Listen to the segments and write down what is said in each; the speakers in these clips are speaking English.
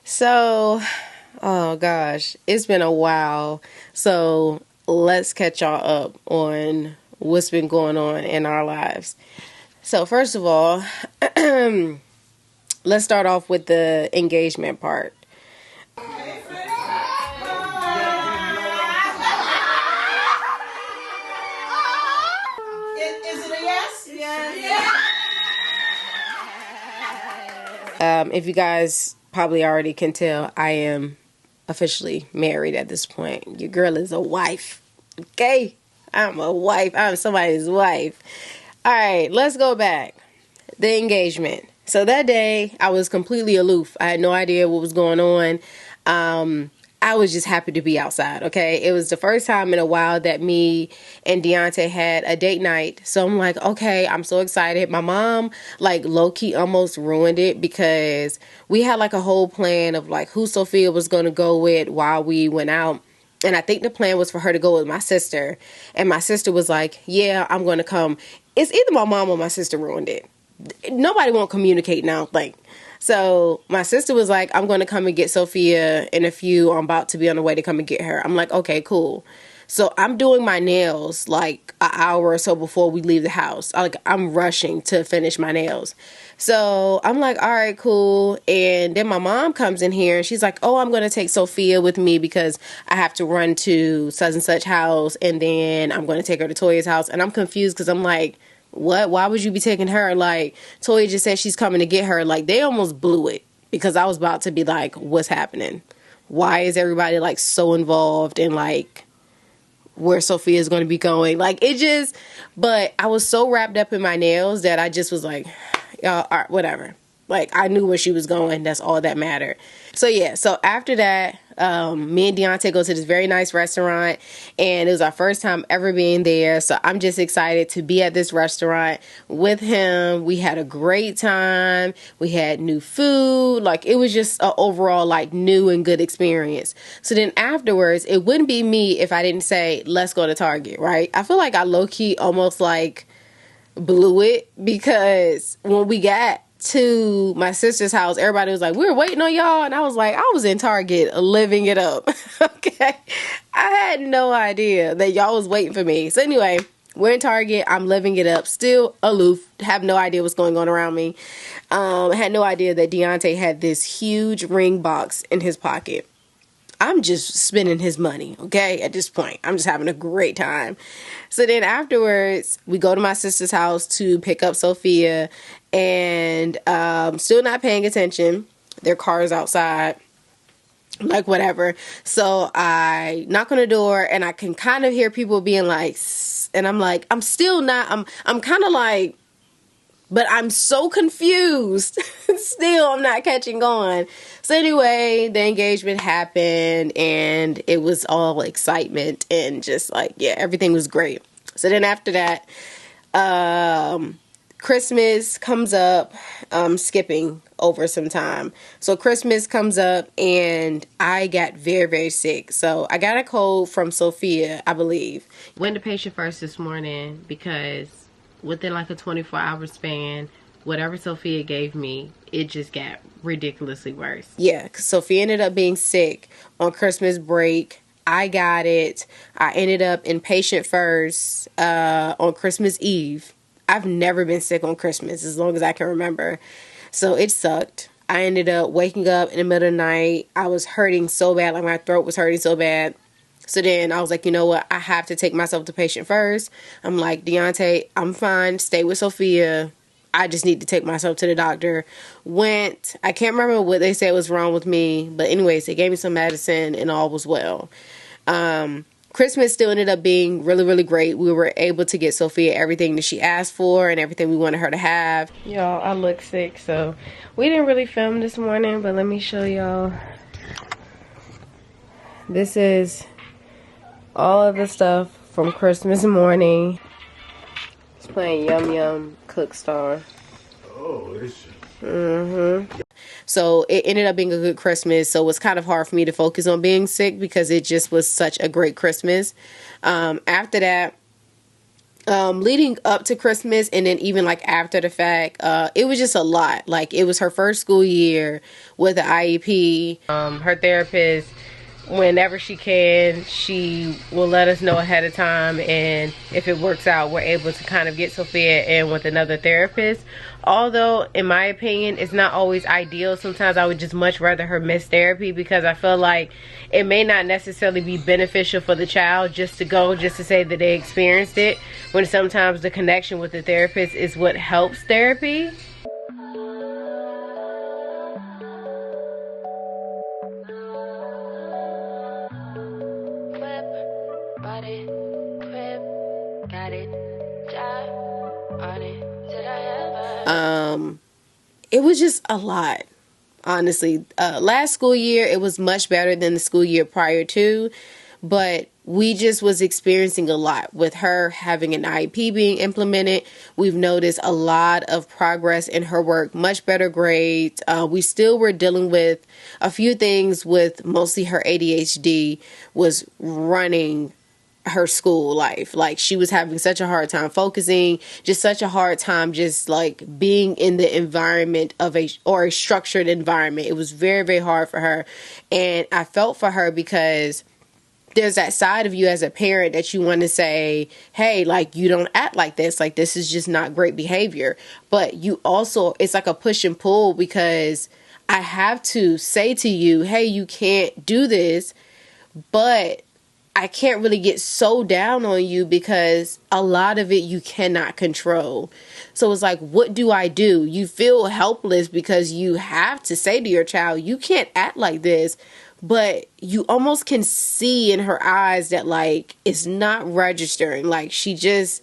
So, oh gosh, it's been a while. So, let's catch y'all up on what's been going on in our lives. So, first of all, let's start off with the engagement part. Is it a yes? If you guys probably already can tell, I am officially married at this point. Your girl is a wife. Okay? I'm a wife. I'm somebody's wife. All right, let's go back. The engagement. So that day, I was completely aloof. I had no idea what was going on. I was just happy to be outside, okay? It was the first time in a while that me and Deontay had a date night. So I'm like, okay, I'm so excited. My mom, like, low-key almost ruined it because we had, like, a whole plan of, like, who Sophia was going to go with while we went out. And I think the plan was for her to go with my sister. And my sister was like, yeah, I'm going to come. It's either my mom or my sister ruined it. Nobody won't communicate now, like. So my sister was like, I'm going to come and get Sophia in a few. I'm about to be on the way to come and get her. I'm like, okay, cool. So I'm doing my nails like an hour or so before we leave the house. I'm rushing to finish my nails. So I'm like, all right, cool. And then my mom comes in here and she's like, oh, I'm going to take Sophia with me because I have to run to such and such house. And then I'm going to take her to Toya's house. And I'm confused because I'm like, what? Why would you be taking her? Like, Toya just said she's coming to get her. Like, they almost blew it because I was about to be like, what's happening? Why is everybody like so involved in like where Sophia is going to be going? Like, it just, but I was so wrapped up in my nails that I just was like, y'all, all right, whatever. Like, I knew where she was going. That's all that mattered. So, yeah. So, after that, me and Deontay go to this very nice restaurant. And it was our first time ever being there. So, I'm just excited to be at this restaurant with him. We had a great time. We had new food. Like, it was just an overall, like, new and good experience. So, then afterwards, it wouldn't be me if I didn't say, let's go to Target, right? I feel like I low-key almost, like, blew it because when we got to my sister's house, everybody was like, we were waiting on y'all, and I was like, I was in Target living it up. Okay, I had no idea that y'all was waiting for me. So anyway, we're in Target, I'm living it up, still aloof, have no idea what's going on around me. Had no idea that Deontay had this huge ring box in his pocket. I'm just spending his money, okay? At this point, I'm just having a great time. So then afterwards, we go to my sister's house to pick up Sophia, and still not paying attention. Their car is outside, like whatever. So I knock on the door, and I can kind of hear people being like, "Sss," and I'm like, I'm still not. I'm kind of like. But I'm so confused. Still, I'm not catching on. So anyway, the engagement happened and it was all excitement and just like, yeah, everything was great. So then after that, Christmas comes up. Skipping over some time. So Christmas comes up and I got very, very sick. So I got a cold from Sophia, I believe. Went to patient first this morning because within like a 24-hour span, whatever Sophia gave me, it just got ridiculously worse. Yeah, because Sophia ended up being sick on Christmas break. I got it. I ended up in patient first on Christmas Eve. I've never been sick on Christmas as long as I can remember. So it sucked. I ended up waking up in the middle of the night. I was hurting so bad, like my throat was hurting so bad. So then I was like, you know what? I have to take myself to patient first. I'm like, Deontay, I'm fine. Stay with Sophia. I just need to take myself to the doctor. Went. I can't remember what they said was wrong with me. But anyways, they gave me some medicine and all was well. Christmas still ended up being really, really great. We were able to get Sophia everything that she asked for and everything we wanted her to have. Y'all, I look sick. So we didn't really film this morning. But let me show y'all. This is all of the stuff from Christmas morning. It's playing Yum Yum Cookstar. Oh, it's So it ended up being a good Christmas. So it was kind of hard for me to focus on being sick because it just was such a great Christmas. After that, Leading up to Christmas and then even like after the fact, it was just a lot. Like, it was her first school year with the IEP. Her therapist, whenever she can, she will let us know ahead of time, and if it works out, we're able to kind of get Sophia in with another therapist. Although, in my opinion, it's not always ideal. Sometimes I would just much rather her miss therapy, because I feel like it may not necessarily be beneficial for the child just to go, just to say that they experienced it, when sometimes the connection with the therapist is what helps therapy. It was just a lot, honestly. Last school year, it was much better than the school year prior to, but we just was experiencing a lot with her having an IEP being implemented. We've noticed a lot of progress in her work, much better grades. We still were dealing with a few things with mostly her ADHD was running her school life. Like, she was having such a hard time focusing, just such a hard time just like being in the environment of a structured environment. It was very, very hard for her. And I felt for her, because there's that side of you as a parent that you want to say, hey, like, you don't act like this. Like, this is just not great behavior. But you also, it's like a push and pull, because I have to say to you, hey, you can't do this, but I can't really get so down on you, because a lot of it you cannot control. So it's like, what do I do? You feel helpless, because you have to say to your child, you can't act like this. But you almost can see in her eyes that, like, it's not registering. Like, she just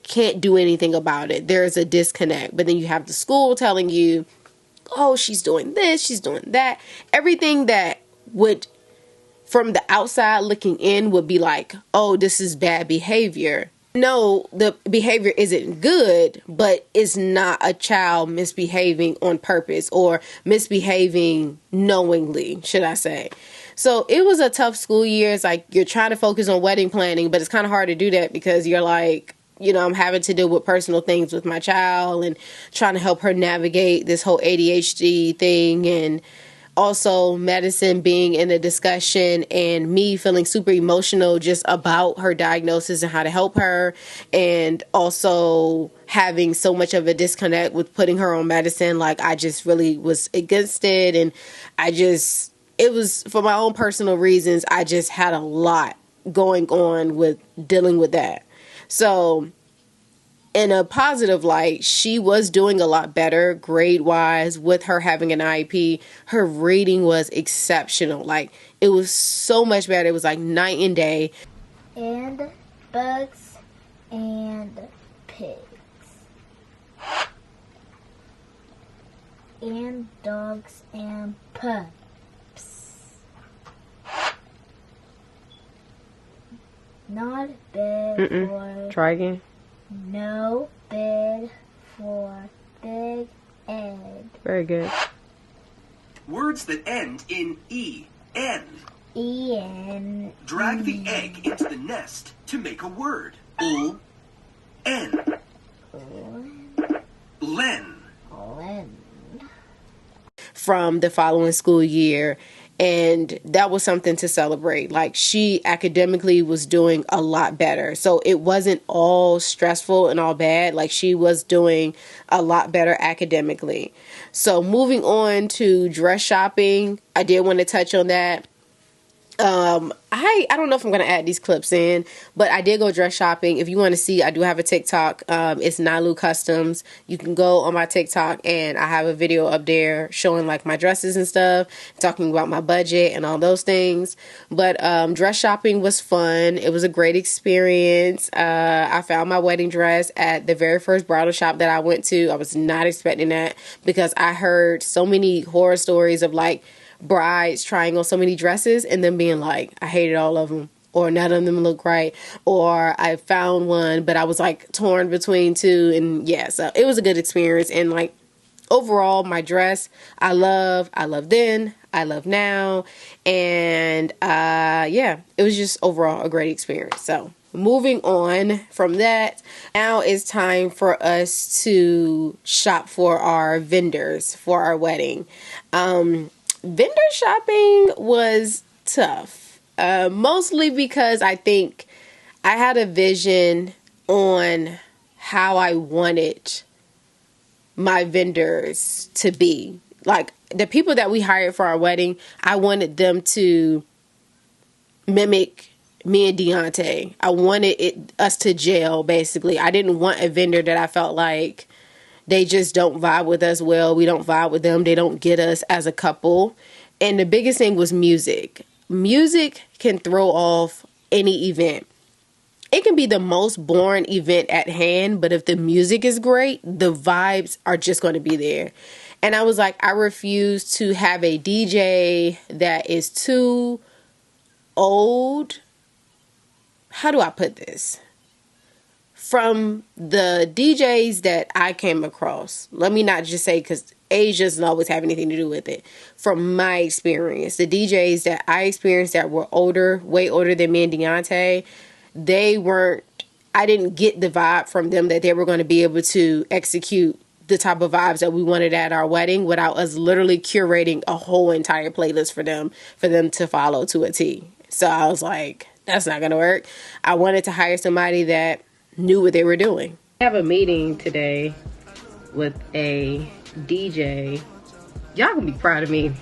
can't do anything about it. There's a disconnect. But then you have the school telling you, oh, she's doing this, she's doing that. Everything that would, from the outside looking in, would be like, oh, this is bad behavior. No, the behavior isn't good, but it's not a child misbehaving on purpose or misbehaving knowingly, should I say. So it was a tough school year. It's like you're trying to focus on wedding planning, but it's kind of hard to do that, because you're like, you know, I'm having to deal with personal things with my child and trying to help her navigate this whole ADHD thing, and also medicine being in a discussion, and me feeling super emotional just about her diagnosis and how to help her, and also having so much of a disconnect with putting her on medicine. Like, I just really was against it, and it was for my own personal reasons. I just had a lot going on with dealing with that. So in a positive light, she was doing a lot better grade-wise with her having an IEP. Her reading was exceptional. Like, it was so much better. It was like night and day. And bugs and pigs. And dogs and pups. Not big for... Try again. No bid for big egg. Very good. Words that end in E, N. E-N. Drag the egg into the nest to make a word. L, N. Len. Len. From the following school year. And that was something to celebrate. Like, she academically was doing a lot better. So it wasn't all stressful and all bad. Like, she was doing a lot better academically. So moving on to dress shopping, I did want to touch on that. I don't know if I'm going to add these clips in, but I did go dress shopping. If you want to see, I do have a TikTok. It's Nalu Customs. You can go on my TikTok, and I have a video up there showing like my dresses and stuff, talking about my budget and all those things. But dress shopping was fun. It was a great experience. I found my wedding dress at the very first bridal shop that I went to. I was not expecting that, because I heard so many horror stories of like brides trying on so many dresses and then being like, I hated all of them, or none of them look right, or I found one but I was like torn between two. And yeah, so it was a good experience. And like, overall, my dress, I love then, I love now, and yeah, it was just overall a great experience. So moving on from that, now it's time for us to shop for our vendors for our wedding. Vendor shopping was tough, mostly because I think I had a vision on how I wanted my vendors to be. Like, the people that we hired for our wedding, I wanted them to mimic me and Deontay. I wanted us to gel, basically. I didn't want a vendor that I felt like they just don't vibe with us well. We don't vibe with them. They don't get us as a couple. And the biggest thing was music. Music can throw off any event. It can be the most boring event at hand, but if the music is great, the vibes are just going to be there. And I was like, I refuse to have a DJ that is too old. How do I put this? From the DJs that I came across, let me not just say because age doesn't always have anything to do with it. From my experience, the DJs that I experienced that were older, way older than me and Deontay, I didn't get the vibe from them that they were going to be able to execute the type of vibes that we wanted at our wedding without us literally curating a whole entire playlist for them to follow to a T. So I was like, that's not going to work. I wanted to hire somebody that knew what they were doing. I have a meeting today with a DJ. Y'all gonna be proud of me.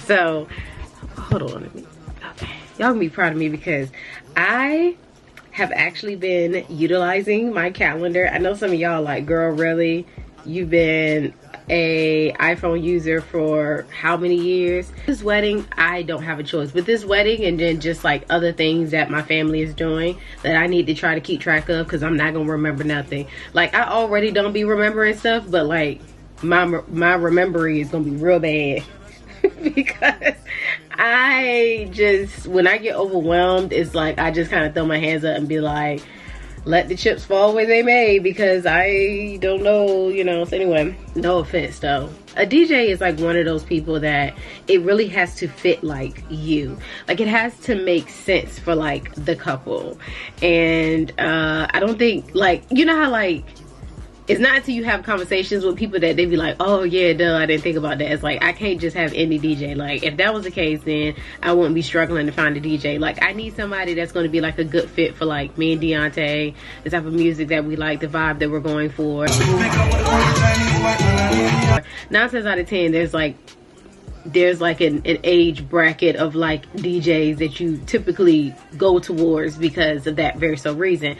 So, hold on a minute. Okay. Y'all gonna be proud of me because I have actually been utilizing my calendar. I know some of y'all like, girl, really? You've been a iPhone user for how many years? This wedding, I don't have a choice. But this wedding and then just like other things that my family is doing that I need to try to keep track of because I'm not gonna remember nothing. Like, I already don't be remembering stuff, but like my remembering is gonna be real bad because I just, when I get overwhelmed, it's like I just kind of throw my hands up and be like, let the chips fall where they may, because I don't know, you know. So anyway, no offense though. A DJ is like one of those people that it really has to fit like you. Like, it has to make sense for like the couple. And I don't think, like, you know how like, it's not until you have conversations with people that they be like, oh yeah, duh, I didn't think about that. It's like, I can't just have any DJ. Like, if that was the case, then I wouldn't be struggling to find a DJ. Like, I need somebody that's going to be like a good fit for like me and Deontay, the type of music that we like, the vibe that we're going for. 9 times out of 10, there's like an age bracket of like DJs that you typically go towards because of that very so reason.